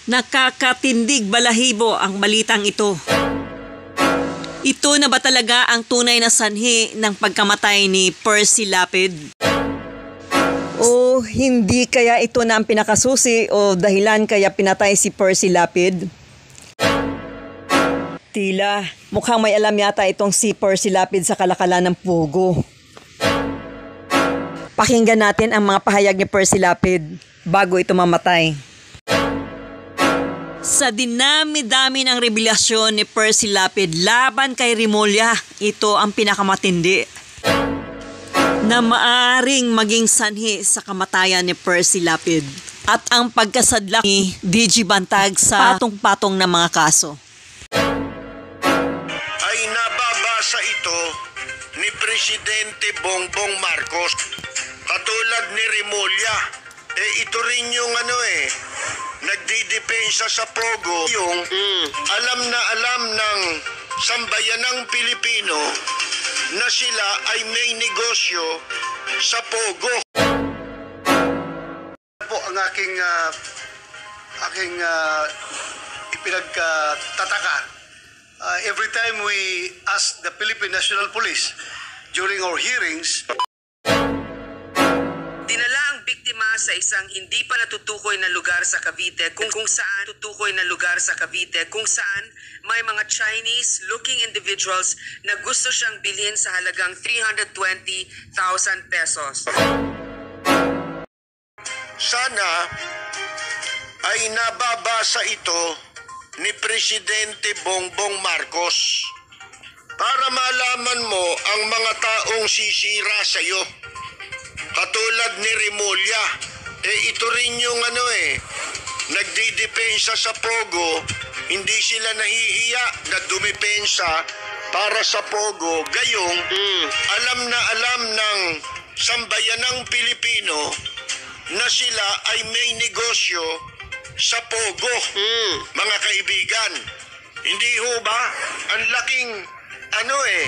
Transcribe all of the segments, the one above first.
Nakakatindig balahibo ang balitang ito. Ito na ba talaga ang tunay na sanhi ng pagkamatay ni Percy Lapid? O hindi kaya ito na ang pinakasusi o dahilan kaya pinatay si Percy Lapid? Tila, mukhang may alam yata itong si Percy Lapid sa kalakalan ng Pogo. Pakinggan natin ang mga pahayag ni Percy Lapid bago ito mamatay. Sa dinami-dami ng revelasyon ni Percy Lapid laban kay Remulla, ito ang pinakamatindi na maaring maging sanhi sa kamatayan ni Percy Lapid at ang pagkasadlak ni DG Bantag sa patong-patong na mga kaso. Ay nababasa ito ni Presidente Bongbong Marcos katulad ni Remulla. Ito rin yung nagdidepensa sa Pogo, yung alam na alam ng sambayanang Pilipino na sila ay may negosyo sa Pogo. Po ang aking ipinagtataka. Every time we ask the Philippine National Police during our hearings, dinala ang biktima sa isang hindi pa natutukoy na lugar sa Cavite kung saan may mga Chinese-looking individuals na gusto siyang bilhin sa halagang 320,000 pesos. sana ay nababasa ito ni Presidente Bongbong Marcos para malaman mo ang mga taong sisira sa iyo. Katulad ni Remulla, ito rin yung nagdidepensa sa Pogo, hindi sila nahihiya na dumepensa para sa Pogo. Gayong alam na alam ng sambayanang Pilipino na sila ay may negosyo sa Pogo. Mga kaibigan, hindi ho ba ang laking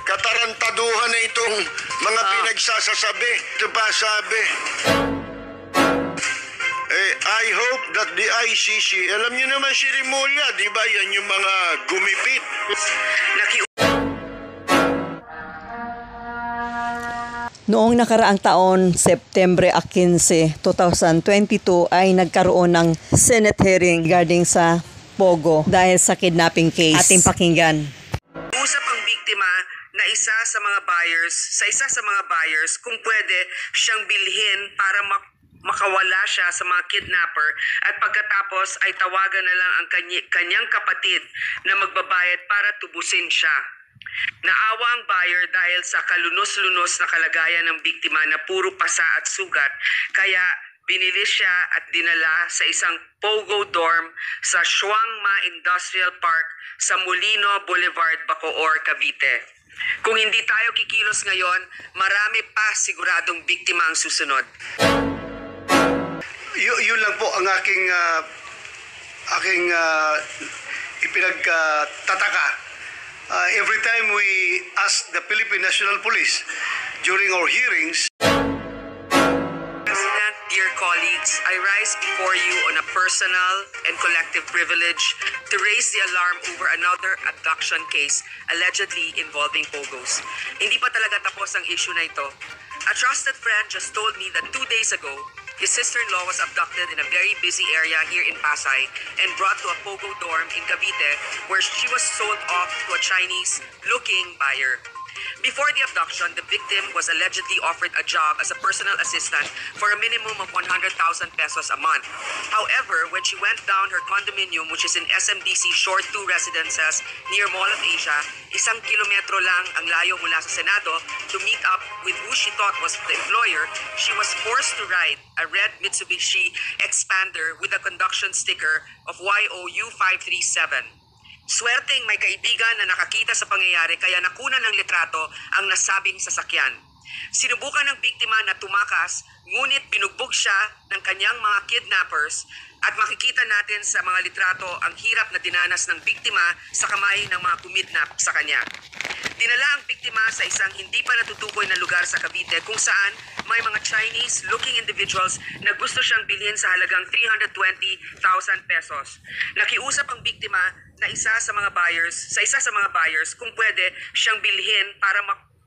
katarantaduhan na itong mga pinagsasasabi? Ito pa sabi, I hope that the ICC, alam niyo naman si Remulla, di ba yan yung mga gumipit? Noong nakaraang taon, September 15, 2022 ay nagkaroon ng Senate hearing regarding sa Pogo dahil sa kidnapping case. Ating pakinggan. Usap ang biktima na isa sa mga buyers kung pwede siyang bilhin para makawala siya sa mga kidnapper at pagkatapos ay tawagan na lang ang kanyang kapatid na magbabayad para tubusin siya. Naawa ang buyer dahil sa kalunos-lunos na kalagayan ng biktima na puro pasa at sugat, kaya binili siya at dinala sa isang Pogo dorm sa Shuangma Industrial Park sa Molino Boulevard, Bacoor, Cavite. Kung hindi tayo kikilos ngayon, marami pa siguradong biktima ang susunod. Yun lang po ang aking ipinagtataka. Every time we ask the Philippine National Police during our hearings, President, dear colleagues, I rise before you on a personal and collective privilege to raise the alarm over another abduction case allegedly involving Pogos. Hindi pa talaga tapos ang issue na ito. A trusted friend just told me that 2 days ago, his sister-in-law was abducted in a very busy area here in Pasay and brought to a Pogo dorm in Cavite where she was sold off to a Chinese-looking buyer. Before the abduction, the victim was allegedly offered a job as a personal assistant for a minimum of 100,000 pesos a month. However, when she went down her condominium, which is in SMDC Short 2 Residences near Mall of Asia, 1 kilometro lang ang layo mula sa Senado, to meet up with who she thought was the employer, she was forced to ride a red Mitsubishi Expander with a conduction sticker of YOU 537. Swerteng may kaibigan na nakakita sa pangyayari kaya nakunan ng litrato ang nasabing sasakyan. Sinubukan ng biktima na tumakas, ngunit binugbog siya ng kanyang mga kidnappers at makikita natin sa mga litrato ang hirap na dinanas ng biktima sa kamay ng mga kumidnap sa kanya. Dinala ang biktima sa isang hindi pa natutukoy na lugar sa Cavite kung saan may mga Chinese-looking individuals na gusto siyang bilhin sa halagang 320,000 pesos. Nakiusap ang biktima na isa sa mga buyers kung pwede siyang bilhin para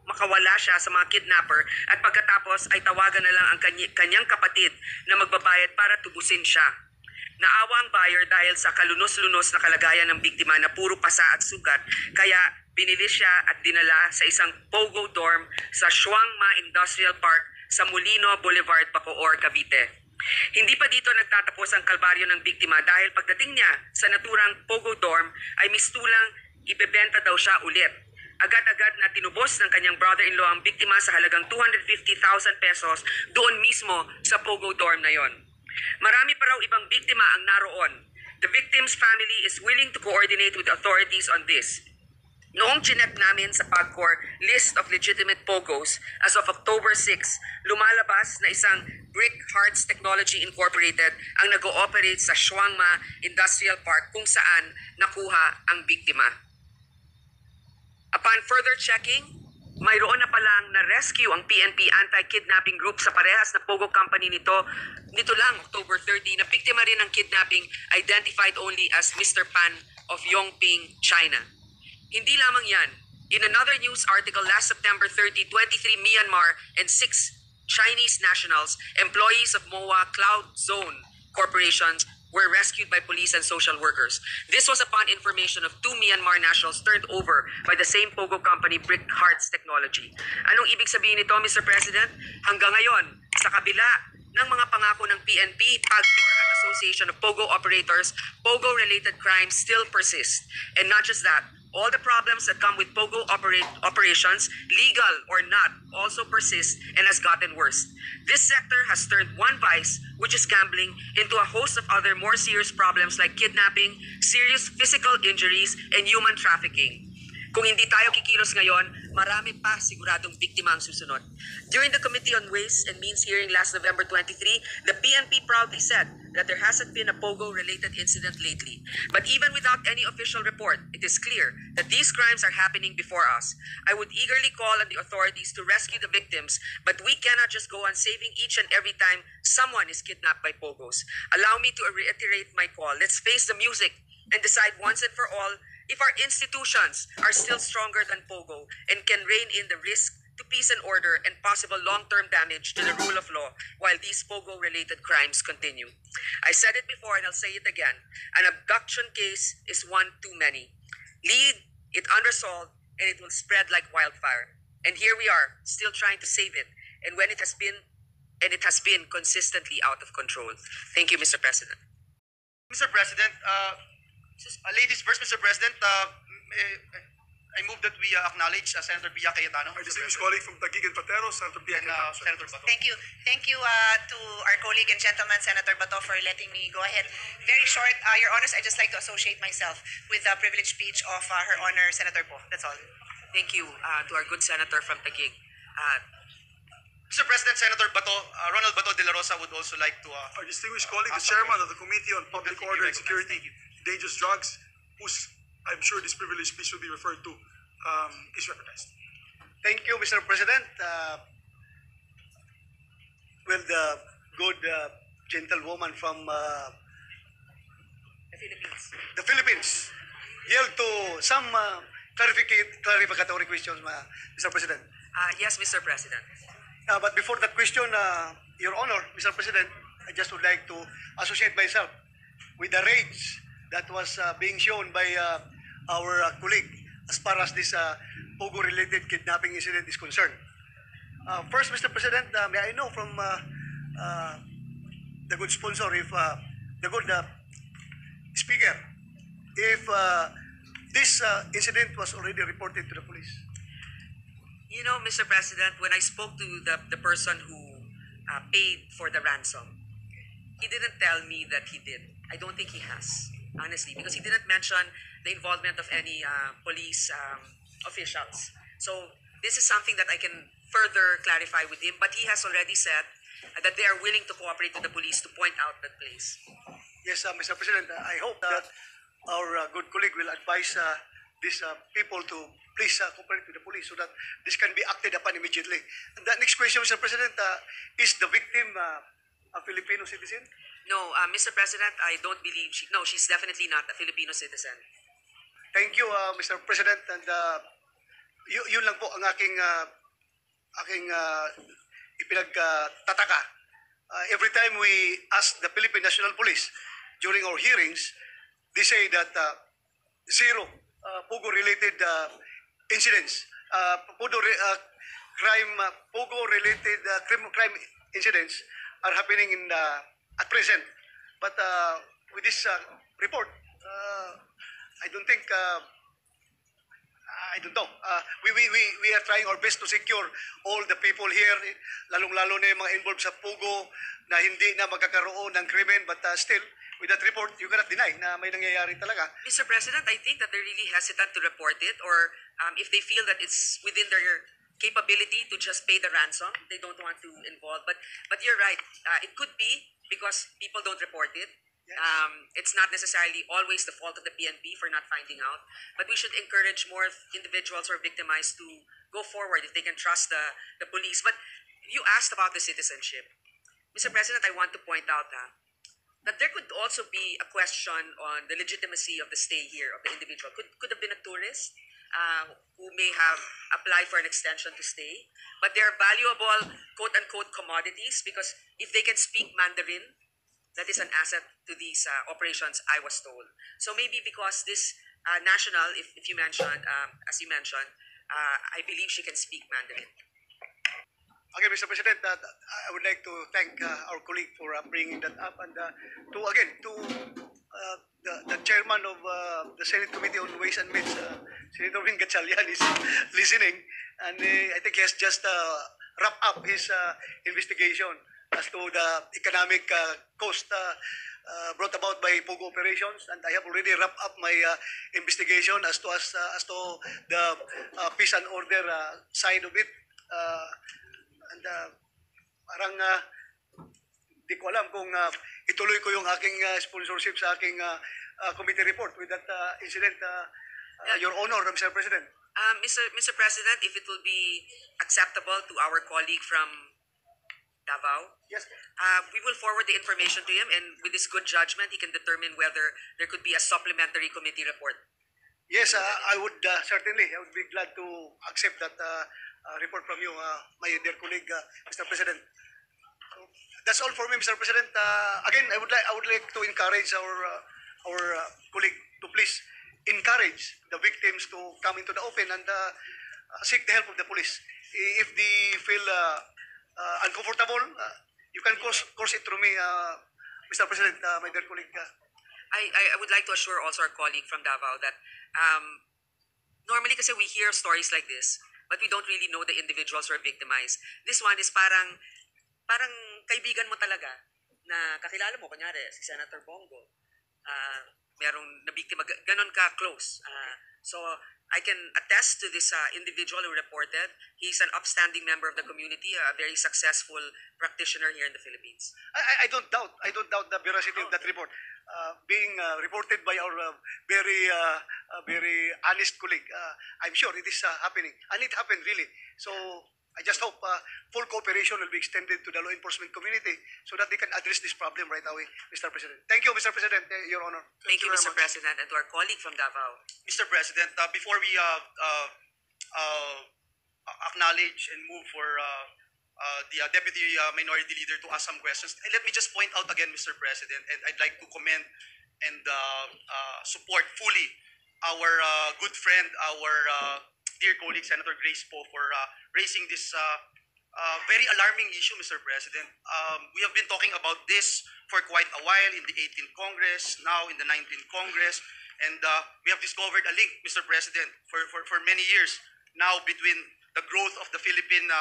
makawala siya sa mga kidnapper at pagkatapos ay tawagan na lang ang kanyang kapatid na magbabayad para tubusin siya. Naawa ang buyer dahil sa kalunos-lunos na kalagayan ng biktima na puro pasa at sugat, kaya binili siya at dinala sa isang pogo dorm sa Shuangma Industrial Park sa Molino Boulevard, Bacoor, Cavite. Hindi pa dito nagtatapos ang kalbaryo ng biktima dahil pagdating niya sa naturang pogo dorm ay mistulang ibebenta daw siya ulit. Agad-agad na tinubos ng kanyang brother-in-law ang biktima sa halagang 250,000 pesos doon mismo sa pogo dorm na yon. Marami pa raw ibang biktima ang naroon. The victim's family is willing to coordinate with authorities on this. Noong chinek namin sa PAGCOR list of legitimate POGOs as of October 6, lumalabas na isang Brick Hearts Technology Incorporated ang nag-ooperate sa Shuangma Industrial Park kung saan nakuha ang biktima. Upon further checking, mayroon na palang na-rescue ang PNP anti-kidnapping group sa parehas na Pogo company nito lang October 30 na biktima rin ng kidnapping identified only as Mr. Pan of Yongping, China. Hindi lamang yan. In another news article last September 30, 23 Myanmar and 6 Chinese nationals, employees of MOA Cloud Zone Corporation, were rescued by police and social workers. This was upon information of 2 Myanmar nationals turned over by the same Pogo company, Brick Hearts Technology. Anong ibig sabihin nito, Mr. President? Hanggang ngayon, sa kabila ng mga pangako ng PNP, PAGCOR at Association of Pogo Operators, Pogo-related crimes still persist. And not just that, all the problems that come with Pogo operations, legal or not, also persist and has gotten worse. This sector has turned one vice, which is gambling, into a host of other more serious problems like kidnapping, serious physical injuries, and human trafficking. Kung hindi tayo kikilos ngayon, marami pa siguradong biktima ang susunod. During the Committee on Ways and Means hearing last November 23, the PNP proudly said that there hasn't been a Pogo-related incident lately. But even without any official report, it is clear that these crimes are happening before us. I would eagerly call on the authorities to rescue the victims, but we cannot just go on saving each and every time someone is kidnapped by Pogos. Allow me to reiterate my call. Let's face the music and decide once and for all if our institutions are still stronger than Pogo and can rein in the risk to peace and order and possible long-term damage to the rule of law while these Pogo-related crimes continue. I said it before and I'll say it again. An abduction case is one too many. Leave it unresolved and it will spread like wildfire. And here we are, still trying to save it. And it has been consistently out of control. Thank you, Mr. President. Mr. President, ladies first, Mr. President, I move that we acknowledge Senator Pia Cayetano. Our distinguished colleague from Taguig and Pateros, Senator Pia And Cayetano. Senator Bato. Thank you. Thank you to our colleague and gentleman, Senator Bato, for letting me go ahead. Very short, Your Honors, I just like to associate myself with the privileged speech of Her Honor, Senator Po. That's all. Thank you to our good senator from Taguig. Mr. President, Senator Bato, Ronald Bato de la Rosa would also like to... Our distinguished colleague, the chairman of the Committee on Public Thank you, Order and recognized. Security, Thank you. Dangerous Drugs, whose I'm sure this privileged speech will be referred to, is recognized. Thank you, Mr. President. Well, the good gentlewoman from the Philippines yield to some clarificatory questions, Mr. President. Yes, Mr. President. But before that question, Your Honor, Mr. President, I just would like to associate myself with the rage that was being shown by our colleague as far as this Pogo-related kidnapping incident is concerned. First, Mr. President, may I know from the good sponsor, if the good speaker, if this incident was already reported to the police? You know, Mr. President, when I spoke to the person who paid for the ransom, he didn't tell me that he did. I don't think he has, honestly, because he didn't mention the involvement of any police officials. So this is something that I can further clarify with him, but he has already said that they are willing to cooperate with the police to point out that place. Yes, Mr. President, I hope that our good colleague will advise these people to please cooperate with the police so that this can be acted upon immediately. And the next question, Mr. President, is the victim a Filipino citizen? No, Mr. President, I don't believe she's definitely not a Filipino citizen. Thank you, Mr. President, and yun lang po ang aking ipinagtataka. Every time we ask the Philippine National Police during our hearings, they say that zero Pogo-related incidents, Pogo-related crime incidents are happening at present. But with this report, I don't think. I don't know. We are trying our best to secure all the people here, lalong-lalo na yung mga involved sa Pogo na hindi na magkakaroon ng krimen, but still, with that report, you cannot deny na may nangyayari talaga. Mr. President, I think that they're really hesitant to report it, or if they feel that it's within their capability to just pay the ransom, they don't want to involve. But you're right. It could be because people don't report it. It's not necessarily always the fault of the PNP for not finding out, but we should encourage more individuals who are victimized to go forward if they can trust the police. But you asked about the citizenship. Mr. President, I want to point out that there could also be a question on the legitimacy of the stay here of the individual. Could have been a tourist who may have applied for an extension to stay, but they're valuable quote-unquote commodities because if they can speak Mandarin, that is an asset to these operations, I was told. So maybe because this national, if you mentioned, as you mentioned, I believe she can speak Mandarin. Okay, Mr. President, I would like to thank our colleague for bringing that up, and the chairman of the Senate Committee on Ways and Means, Senator Vin Gatchalian, is listening, and I think he has just wrapped up his investigation as to the economic cost brought about by Pogo operations, and I have already wrapped up my investigation as to the peace and order side of it. Parang di ko alam kung ituloy ko yung aking sponsorship sa aking committee report with that incident, Your Honor, Mr. President. Mr. President, if it will be acceptable to our colleague from Davao, Yes. we will forward the information to him, and with his good judgment, he can determine whether there could be a supplementary committee report. Yes, I would certainly. I would be glad to accept that report from you, my dear colleague, Mr. President. So, that's all for me, Mr. President. Again, I would like to encourage our colleague to please encourage the victims to come into the open and seek the help of the police. If they feel uncomfortable, you can course it through me, Mr. President, my dear colleague. I would like to assure also our colleague from Davao that normally kasi we hear stories like this, but we don't really know the individuals who are victimized. This one is parang kaibigan mo talaga na kakilala mo, kunyari, si Senator Bongo. Merong nabiktima, ganon ka close. So I can attest to this individual who reported. He's an upstanding member of the community, a very successful practitioner here in the Philippines. I don't doubt the veracity of that report. Being reported by our very honest colleague, I'm sure it is happening, and it happened really. So I just hope full cooperation will be extended to the law enforcement community so that they can address this problem right away, Mr. President. Thank you, Mr. President, Your Honor. Thank you, Mr. President, and to our colleague from Davao. Mr. President, before we acknowledge and move for the Deputy Minority Leader to ask some questions, let me just point out again, Mr. President, and I'd like to commend and support fully our good friend, our dear colleague, Senator Grace Poe, for raising this very alarming issue, Mr. President. We have been talking about this for quite a while in the 18th Congress, now in the 19th Congress, and we have discovered a link, Mr. President, for many years now between the growth of the Philippine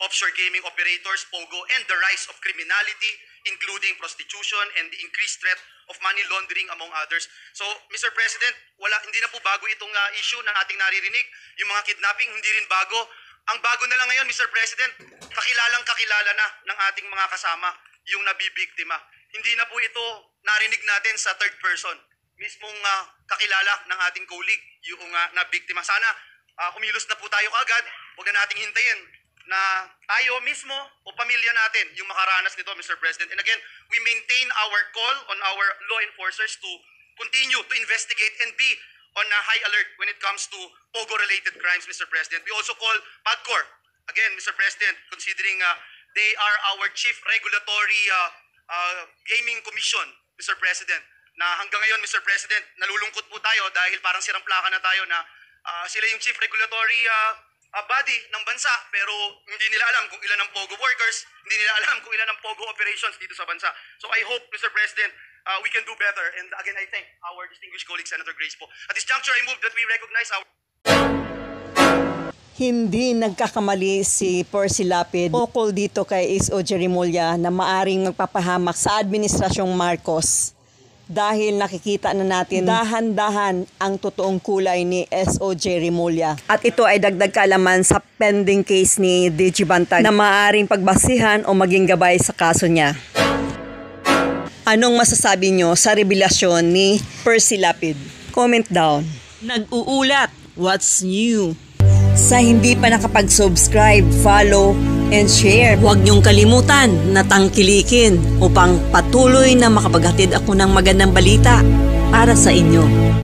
offshore gaming operators, POGO, and the rise of criminality, including prostitution and the increased threat of money laundering, among others. So, Mr. President, hindi na po bago itong issue na ating naririnig. Yung mga kidnapping, hindi rin bago. Ang bago na lang ngayon, Mr. President, kakilalang kakilala na ng ating mga kasama yung nabibiktima. Hindi na po ito narinig natin sa third person. Mismong kakilala ng ating colleague, yung nabiktima. Sana kumilos na po tayo kaagad. Huwag na nating hintayin na tayo mismo o pamilya natin yung makaranas nito, Mr. President. And again, we maintain our call on our law enforcers to continue to investigate and be on a high alert when it comes to POGO-related crimes, Mr. President. We also call PAGCOR, again, Mr. President, considering they are our chief regulatory gaming commission, Mr. President, na hanggang ngayon, Mr. President, nalulungkot po tayo dahil parang sirang plaka na tayo na sila yung chief regulatory body ng bansa, pero hindi nila alam kung ilan ang POGO workers, hindi nila alam kung ilan ang POGO operations dito sa bansa. So I hope, Mr. President, we can do better. And again, I thank our distinguished colleague, Senator Grace po. At this juncture, I move that we recognize our... Hindi nagkakamali si Percy Lapid ukol dito kay SOJ Remulla na maaring magpapahamak sa Administrasyong Marcos. Dahil nakikita na natin dahan-dahan ang totoong kulay ni SOJ Remulla. At ito ay dagdag kaalaman sa pending case ni DG Bantag na maaaring pagbasihan o maging gabay sa kaso niya. Anong masasabi nyo sa revelasyon ni Percy Lapid? Comment down. Nag-uulat, what's new? Sa hindi pa nakapag-subscribe, follow, and share. Huwag niyong kalimutan na tangkilikin upang patuloy na makapaghatid ako ng magandang balita para sa inyo.